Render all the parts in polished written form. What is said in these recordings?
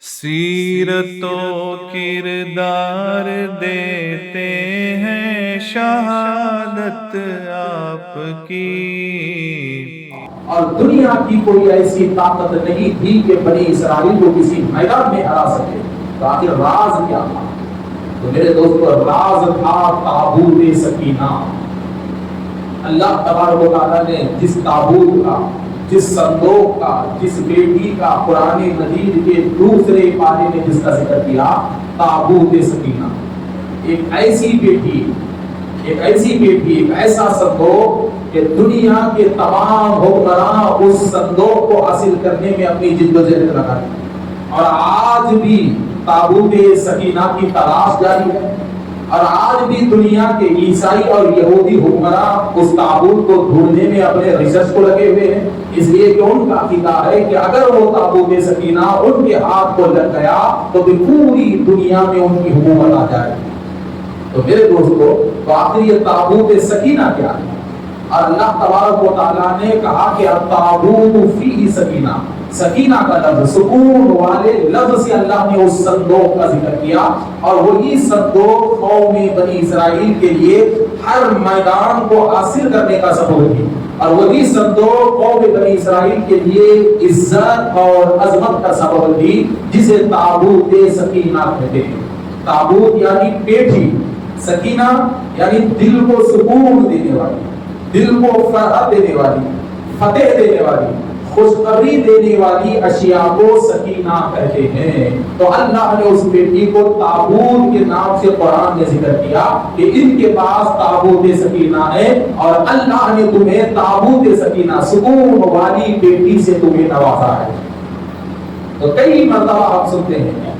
سیرت و کردار دیتے ہیں شہادت آپ کی، اور دنیا کی کوئی ایسی طاقت نہیں تھی کہ بنی اسرائیل کو کسی میدان میں ہرا سکے۔ تو آخر راز کیا تھا؟ تو میرے دوستو، راز تھا تابوت سکینہ۔ اللہ تبارک و تعالیٰ نے جس تابوت کا، جس صندوق کا، جس بیٹی کا قرآن مجید کے دوسرے پارے میں جس کا ذکر کیا، تابوت سکینہ، ایک ایسی بیٹی، ایک ایسا صندوق کہ دنیا کے تمام حکمراں اس صندوق کو حاصل کرنے میں اپنی جدوجہد لگا دی، اور آج بھی تابوت سکینہ کی تلاش جاری ہے، اور آج بھی دنیا کے عیسائی اور یہودی حکمراں اس تابوت کو ڈھونڈنے میں اپنے ریسرچ کو لگے ہوئے ہیں، اس لیے کہ ان کا عقیدہ ہے کہ اگر وہ تابوت سکینہ ان کے ہاتھ کو لگ گیا تو پوری دنیا میں ان کی حکومت آ جائے گی۔ تو میرے دوستو، تو آخر یہ تابوت سکینہ کیا ہے؟ اور اللہ تبارک و تعالیٰ نے کہا کہ التابوت فیہ سکینہ، سکینہ کا لفظ، سکون والے لفظ سے اللہ نے اس صندوق کا ذکر کیا، اور وہی صندوق قوم بنی اسرائیل کے لیے ہر میدان کو حاصل کرنے کا سبب تھی، اور وہی صندوق قوم بنی اسرائیل کے لیے عزت اور عظمت کا سبب تھی، جسے تابوت سکینہ کہتے ہیں۔ تابوت یعنی پیٹھی، سکینہ یعنی دل کو سکون دینے والی، دل کو فرحت دینے والی، فتح دینے والی، خوشخبری دینے والی اشیاء کو سکینہ کہتے ہیں۔ تو اللہ نے اس بیٹی کو تابوت کے نام سے قرآن میں ذکر کیا کہ ان کے پاس تابوت سکینہ ہے، اور اللہ نے تمہیں تابوت سکینہ، سکون والی بیٹی سے تمہیں نوازا ہے۔ تو کئی مرتبہ ہم سنتے ہیں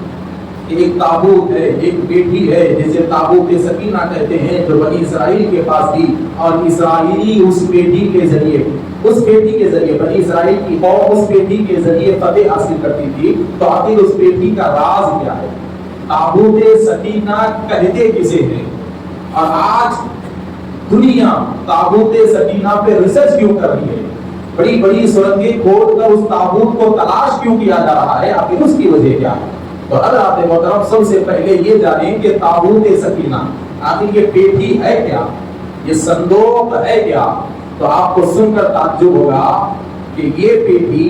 کہ ایک تابوت ہے، ایک بیٹی ہے جسے تابوت سکینہ کہتے ہیں، جو بنی اسرائیل کے پاس تھی، اور اسرائیلی اس بیٹی کے ذریعے بنی اسرائیل کی قوم اس بیٹی کے ذریعے فتح حاصل کرتی تھی۔ تو آخر اس بیٹی کا راز کیا ہے؟ تابوت سکینہ کہتے کسے ہیں؟ اور آج دنیا تابوت سکینہ پہ ریسرچ کیوں کر رہی ہے؟ بڑی بڑی سرنگیں کھود کر اس تابوت کو تلاش کیوں کیا جا رہا ہے؟ آخر اس کی وجہ کیا ہے؟ تو حضرات محترم، سب سے پہلے یہ جانیں کہ تابوت سکینہ آخر یہ بیٹی ہے کیا، یہ صندوق ہے کیا؟ تو آپ کو سن کر تعجب ہوگا کہ یہ بیٹی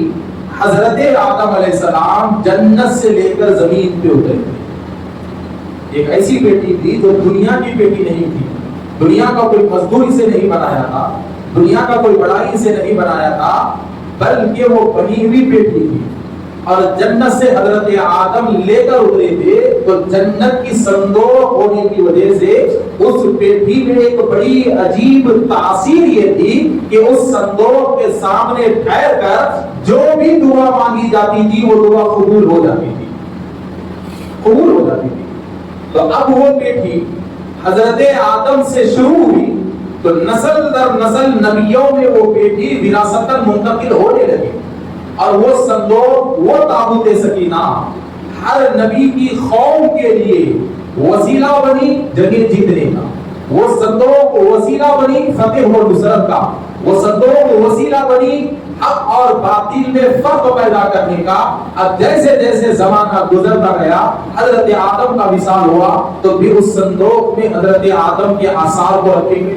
حضرت آدم علیہ السلام جنت سے لے کر زمین پہ اترے تھے۔ ایک ایسی بیٹی تھی جو دنیا کی بیٹی نہیں تھی، دنیا کا کوئی مزدور اسے نہیں بنایا تھا، دنیا کا کوئی بڑائی اسے نہیں بنایا تھا، بلکہ وہ بنی ہوئی بیٹی تھی، اور جنت سے حضرت آدم لے کر اترے تھے۔ تو جنت کی صندوق ہونے کی وجہ سے اس بیٹی میں ایک بڑی عجیب تاثیر یہ تھی کہ اس صندوق کے سامنے ٹھہر کر جو بھی دعا مانگی جاتی تھی وہ دعا قبول ہو جاتی تھی۔ تو اب وہ بیٹی حضرت آدم سے شروع ہوئی، تو نسل در نسل نبیوں میں وہ بیٹی وراثتاً منتقل ہونے لگی، اور وہ صندوق، وہ تابوت سکینہ ہر نبی کی قوم کے لیے وسیلہ بنی جگہ جیتنے کا، وہ صندوق وسیلہ بنی فتح و نصرت کا، وہ صندوق وسیلہ بنی حق اور باطل میں فرق پیدا کرنے کا۔ اب جیسے جیسے زمانہ گزرتا گیا، حضرت آدم کا وصال ہوا، تو پھر اس صندوق میں حضرت آدم کے آثار کو رکھیں گے۔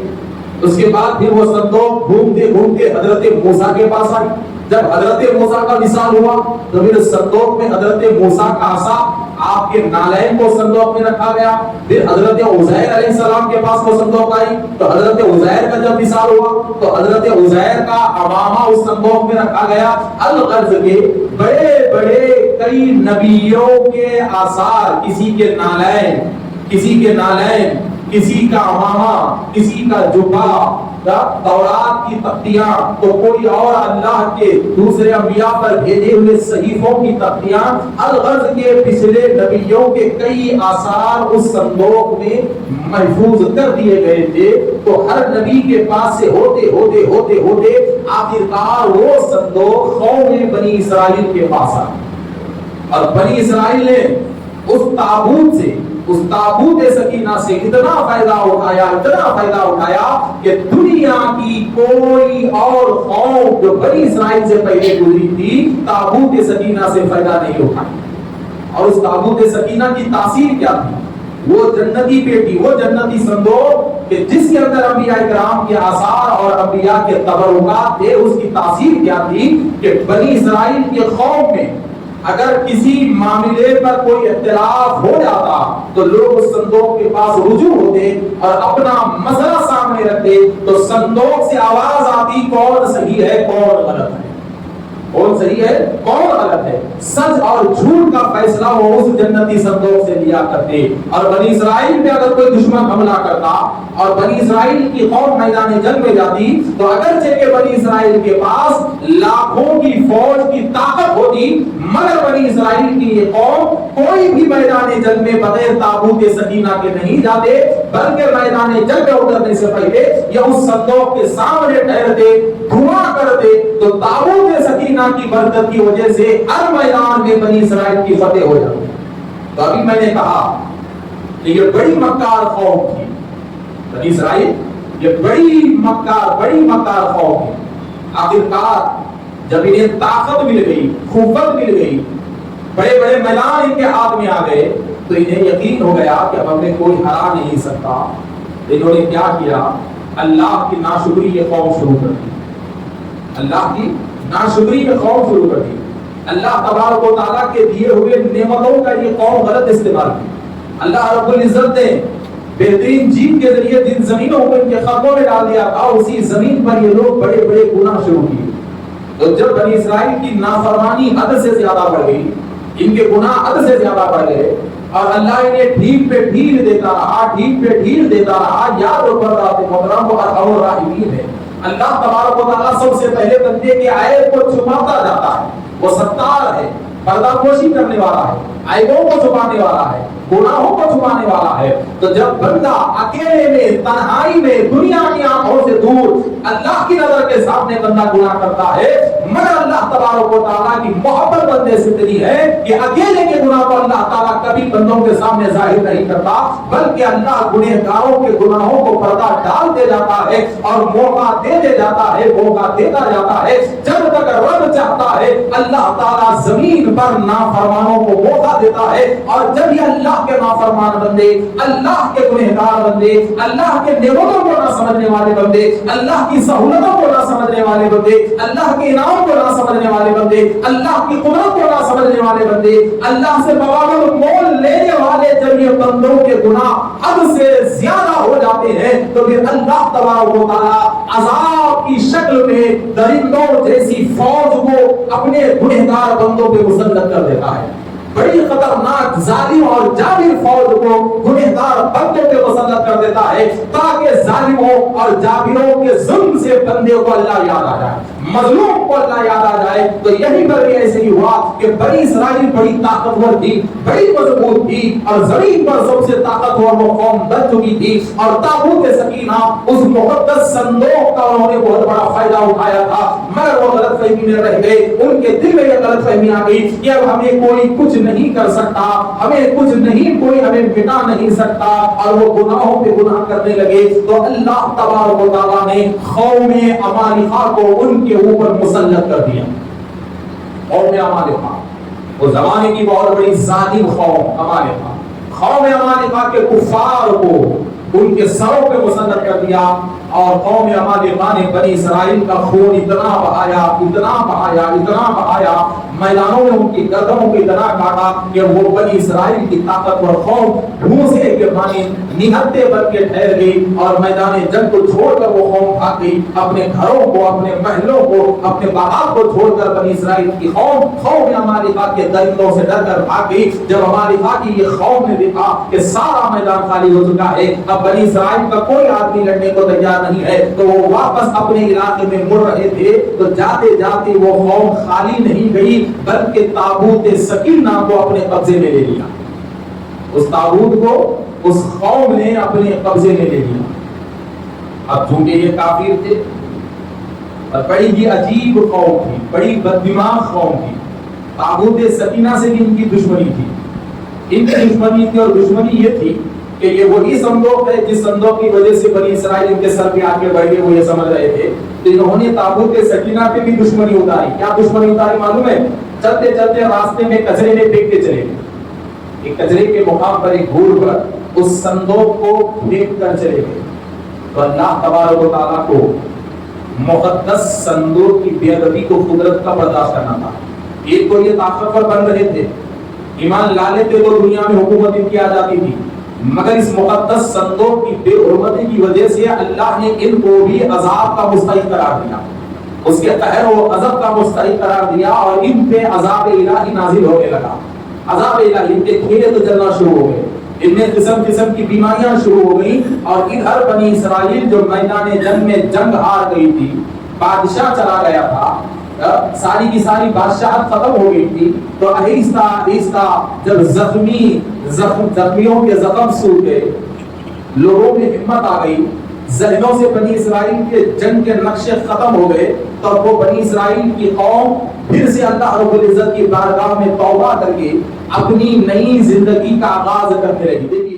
اس کے بعد پھر وہ صندوق گھومتے گھومتے حضرت موسیٰ کے پاس آئی۔ جب حضرت موسیٰ کا وصال ہوا تو پھر صندوق میں حضرت موسیٰ کا عصا، آپ کے نالین کو صندوق میں رکھا گیا۔ پھر حضرت عزیر علیہ السلام کے پاس وہ صندوق آئی، تو حضرت عزیر کا جب وصال ہوا تو حضرت عزیر کا امامہ اس صندوق میں رکھا گیا۔ الغرض کے بڑے بڑے کئی نبیوں کے آثار، کسی کے نالین، کسی کا امامہ، کسی کا جبہ، تورات کی تختیاں، تو کوئی اور اللہ کے دوسرے انبیاء پر بھیجے ہوئے صحیفوں کی تختیاں، الغرض کے پچھلے نبیوں کے کئی آثار اس صندوق میں محفوظ کر دیے گئے تھے۔ تو ہر نبی کے پاس سے ہوتے آخرکار وہ صندوق قوم بنی اسرائیل کے پاس آ، اور بنی اسرائیل نے اس تابوت سکینہ سے اتنا فائدہ اٹھایا کہ دنیا کی کوئی اور قوم جو بنی اسرائیل سے پہلے گزری تھی تابوت سکینہ سے فائدہ نہیں اٹھائی۔ اور اس تابوت سکینہ کی تاثیر کیا تھی؟ وہ جنتی پیٹی، وہ جنتی صندوق کہ جس کے اندر انبیاء کرام کے آثار اور انبیاء کے تبرکات تھے، اس کی تاثیر کیا تھی کہ بنی اسرائیل کے قوم میں اگر کسی معاملے پر کوئی اختلاف ہو جاتا تو لوگ اس صندوق کے پاس رجوع ہوتے اور اپنا مسئلہ سامنے رکھتے، تو صندوق سے آواز آتی کون صحیح ہے کون غلط ہے، کون صحیح ہے کون غلط ہے، سچ اور جھوٹ کا فیصلہ وہ اس جنتی صندوق سے لیا کرتے۔ اور بنی اسرائیل پہ اگر کوئی دشمن حملہ کرتا اور بنی اسرائیل کی قوم میدان جنگ میں جاتی تو اگرچہ کہ بنی اسرائیل کے پاس لاکھوں کی فوج کی طاقت ہوتی، مگر بنی اسرائیل کی یہ قوم کوئی بھی میدان جنگ میں بغیر تابوت سکینہ کے نہیں جاتے، بلکہ میدان جنگ میں اترنے سے پہلے یا اس صندوق کے سامنے ٹھہرتے، دعا کرتے، تو تابوت سکینہ کی برکت کی وجہ سے ہر میدان میں بنی اسرائیل کی فتح ہو جاتی۔ تو ابھی میں نے کہا کہ یہ بڑی مکار قوم تھی بنی اسرائیل، یہ بڑی مکار قوم تھی۔ آخرکار جب انہیں طاقت مل گئی، قوت مل گئی، بڑے بڑے میدان ان کے ہاتھ میں آ گئے، تو انہیں یقین ہو گیا کہ اب ہمیں کوئی ہرا نہیں سکتا۔ انہوں نے کیا کیا؟ اللہ کی ناشکری یہ قوم شروع کر دی، اللہ کی ناشکری میں قوم شروع کر دی۔ اللہ تبارک و تعالیٰ کے دیے ہوئے نعمتوں کا یہ قوم غلط استعمال کی۔ اللہ رب العزت نے بہترین جیت کے ذریعے جن زمینوں کو ان کے قدموں میں ڈال دیا تھا، اسی زمین پر یہ لوگ بڑے بڑے گناہ شروع کیے۔ تو جب بنی اسرائیل کی نافرمانی حد سے زیادہ بڑھ گئی، ان کے گناہ حد سے زیادہ بڑھ گئے، اور اللہ انہیں ڈھیل پہ ڈھیل دیتا رہا، یاد رکھو ذات محترم وہ ارحم الراحمین ہے۔ اللہ تبارک و تعالیٰ سب سے پہلے بندے کے عیب کو چھپاتا جاتا ہے، وہ ستار ہے، پردہ پوشی کرنے والا ہے، عیبوں کو چھپانے والا ہے، گناہوں کو چھپانے والا ہے۔ تو جب بندہ اکیلے میں، تنہائی میں، دنیا کی آنکھوں سے دور، اللہ کی نظر کے سامنے بندہ گناہ کرتا ہے، مگر اللہ تبارک و تعالیٰ کی محبت بندے سے اتنی ہے کہ اکیلے کے گناہ کو اللہ تعالیٰ کبھی بندوں کے سامنے ظاہر نہیں کرتا، بلکہ اللہ گنہگاروں کے گناہوں کو پردہ ڈالتے جاتا ہے اور موقع دیتے جاتا ہے، موقع دیتا جاتا ہے۔ جب تک رب چاہتا ہے اللہ تعالیٰ زمین پر نافرمانوں کو موقع دیتا ہے، اور جب یہ اللہ کے نافرمان بندے، اللہ کے گنہگار بندے، اللہ کے نعمتوں کو نہ سمجھنے والے بندے، اللہ کی سہولتوں کو نہ سمجھنے والے بندے، اللہ کے انعام کو نہ سمجھنے والے بندے، اللہ کی قدرت کو نہ سمجھنے والے بندے، اللہ سے بغیر مول لینے والے جب یہ بندوں کے گناہ حد سے زیادہ ہو جاتے ہیں، تو پھر اللہ تبارک و تعالیٰ عذاب کی شکل میں درندوں جیسی فوج کو اپنے گنہگار بندوں پہ مسلط کر دیتا ہے۔ بڑی خطرناک ظالم اور جابر فوج کو گنہگار بندوں پہ مسلط کر دیتا ہے، تاکہ ظالموں اور جابروں کے ظلم سے بندے کو اللہ یاد آ جائے، مظلوم کو اللہ یاد آ جائے۔ تو یہی پر بھی ایسے ہی ہوا کہ بنی اسرائیل بڑی طاقتور تھی، بڑی مضبوط تھی، اور زمین پر سب سے طاقتور وہ قوم بن چکی تھی، اور تابوت سکینہ اس مقدس صندوق کا انہوں نے بہت بڑا فائدہ اٹھایا تھا، مگر وہ غلط فہمی میں رہ گئے۔ ان کے دل میں یہ غلط فہمی آ گئی کہ اب ہمیں کوئی کچھ نہیں کر سکتا، ہمیں کچھ نہیں، کوئی ہمیں مٹا نہیں سکتا، اور وہ گناہوں پہ گناہ کرنے لگے۔ تو اللہ تبارک و تعالیٰ نے قوم عمالقہ کو ان کے اوپر مسلط کر دیا۔ قوم عمالقہ وہ زمانے کی بہت بڑی ظالم قوم عمالقہ، قوم عمالقہ کے کفار کو ان کے سروں پہ مسلط کر دیا، اور قوم عمالقہ نے بنی اسرائیل کا خون اتنا بہایا، میدانوں میں ان کی گردنوں کو اتنا کاٹا کہ وہ بنی اسرائیل کی طاقتور قوم بھوسے کے مانے نہتے بن کے ٹھہر گئی، اور میدان جنگ کو چھوڑ کر وہ قوم بھاگ گئی، اپنے گھروں کو، اپنے محلوں کو، اپنے باغات کو چھوڑ کر بنی اسرائیل کی قوم عمالقہ کے درندوں سے ڈر کر بھاگ گئی۔ جب عمالقہ کی یہ قوم نے دیکھا کہ سارا میدان خالی ہو چکا ہے، اب بنی اسرائیل کا کوئی آدمی لڑنے کو تیار نہیں ہے، تو وہ واپس اپنے علاقے میں مڑ رہے تھے، تو جاتے جاتے وہ قوم خالی نہیں گئی، بلکہ تابوت سکینہ کو اپنے قبضے میں لے لیا۔ اس تابوت کو اس قوم نے اپنے قبضے میں لے لیا۔ اب چونکہ یہ کافر تھے اور بڑی ہی عجیب قوم تھی، بڑی بددماغ قوم تھی، تابوت سکینہ سے بھی ان کی دشمنی تھی۔ ان کی دشمنی تھی، اور دشمنی یہ تھی کہ یہ وہی صندوق ہے جس صندوق کی وجہ سے بنی اسرائیل ان کے سر پہ آ کے بیٹھ گئے، وہ یہ سمجھ رہے تھے۔ تو انہوں نے تابوت سکینہ پہ بھی دشمنی اتاری۔ کیا دشمنی اتاری معلوم ہے؟ چلتے چلتے راستے میں کچرے میں پھینک کے چلے گئے، ایک کچرے کے مقام پر ایک گھور پر اس صندوق کو پھینک کر چلے گئے. تو اللہ تبارک و تعالیٰ کو مقدس صندوق کی بے ادبی کو قدرت کا برداشت کرنا تھا. ایک تو یہ طاقتور بن رہے تھے, ایمان لا لیتے تو دنیا میں حکومت ان کی آ جاتی تھی, مگر اس مقدس صندوق کی بے حرمتی کی وجہ سے اللہ نے ان کو بھی عذاب کا مستحق قرار دیا, اس کے قہر و غضب کا مستحق قرار دیا, اور ان پہ عذاب الہی نازل ہونے لگا. عذاب الہی, ان کے کھیلے تو چلنا شروع ہو گئے, ان میں قسم قسم کی بیماریاں شروع ہو گئی, اور ادھر بنی اسرائیل جو میدان جنگ میں جنگ ہار گئی تھی, بادشاہ چلا گیا تھا, ساری کی ساری بادشاہت ختم ہو گئی تھی, تو آہستہ آہستہ جب زخمیوں کے زخم سوکھ گئے, لوگوں میں ہمت آ گئی, ذہنوں سے بنی اسرائیل کے جنگ کے نقشے ختم ہو گئے, تو وہ بنی اسرائیل کی قوم پھر سے اللہ رب العزت کی بارگاہ میں توبہ کر کے اپنی نئی زندگی کا آغاز کرتے رہی.